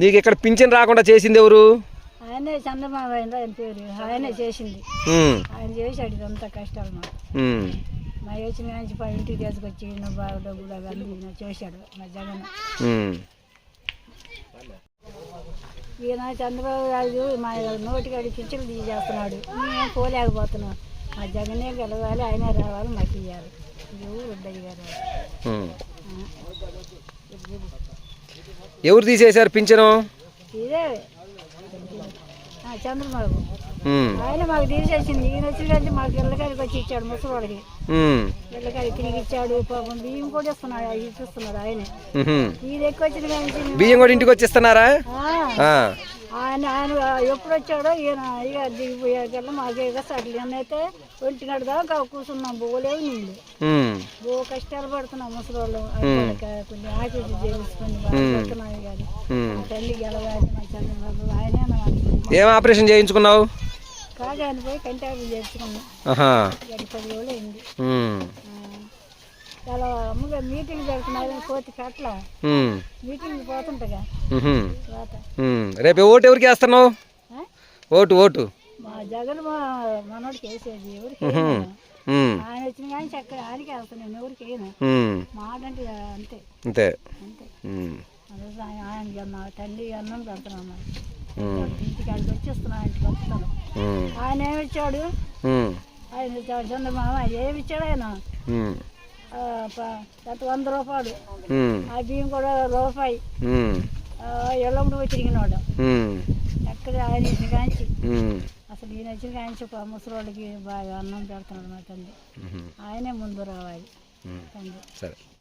నీకు ఇక్కడ పింఛన్ రాకుండా చేసింది ఎవరు? ఆయనే చంద్రబాబు ఆయన పేరు, ఆయనే చేసింది. ఆయన చేశాడు ఇదంతా కష్టాలు మాకు. మా వచ్చిన నుంచి ఇంటికి తీసుకొచ్చి బాగా డబ్బులు అవన్నీ చేశాడు మా జగన్. ఈయన చంద్రబాబు గారు మా నోటికాడి పింఛన్లు తీసేస్తున్నాడు, మేము పోలేకపోతున్నాం. మా జగనే గెలవాలి, ఆయనే రావాలి, మాకు ఇవ్వాలి. వద్దయ్య గారు ఎవరు తీసేశారు పింఛను? ఇదే చంద్రబాబు ఆయన మాకు తీసేసింది. ఈయన వచ్చిందంటే మాకు ఇళ్ళకాడికి వచ్చి ఇచ్చాడు, ముసలివాడికి ఇళ్ళకాడికి తిరిగి ఇచ్చాడు. పాపం బియ్యం కూడా ఇస్తున్నాడు, ఇస్తున్నాడు ఆయనే. ఇది ఎక్కువ వచ్చిన కానీ బియ్యం కూడా ఇంటికి వచ్చి ఇస్తున్నారా? ఆయన ఎప్పుడు వచ్చాడో ఈయన ఇక దిగిపోయాకల్లా మాకు అసలు నేనైతే 1 గంట దాకా కూర్చున్నాం, పోలేవు నీళ్ళు, బో కష్టాలు పడుతున్నాం ముసలి కొన్ని ఆశీస్సు చేయించుకొని పడుతున్నాయి. కానీ తల్లి గెలవాలి మా చంద్రబాబు ఆయనే. ఏం ఆపరేషన్ చేయించుకున్నావు? కాగాని పోయి కంటారు చేయించుకున్నాం. 10 రోజులు అయింది. చాలా అమ్మగా మీటింగ్ పెడుతున్నారు, కోతి కట్ల మీటింగ్ పోతుంటగా. రేపు ఓటు ఎవరికి వేస్తున్నావు? ఓటు మా జగన్ మనోడికి వేసేది. ఎవరికి ఆయన వచ్చిన కానీ చక్కగా ఆయనకి వేస్తాను, ఎవరికి వేయను. మాట అంటే అంతే అంతే. ఆయన మా తల్లి అన్నం పెడుతున్నాను, ఇంటికాడికి వచ్చేస్తున్నా, ఇంటికి వస్తాను. ఆయన ఏమిచ్చాడు? ఆయన చంద్రబాబు ఆయన ఏమిచ్చాడు? ఆయన 100 రూపాయలు, ఆ బియ్యం కూడా రూపాయి, ఎల్లమ్మ తిరిగినాడు. ఎక్కడ ఆయన ఇచ్చిన కాంచి అసలు ఈయన వచ్చిన కాంచి ముసలి వాళ్ళకి బాగా అన్నం పెడుతున్నాడు మా తండ్రి. ఆయనే ముందు రావాలి తండ్రి.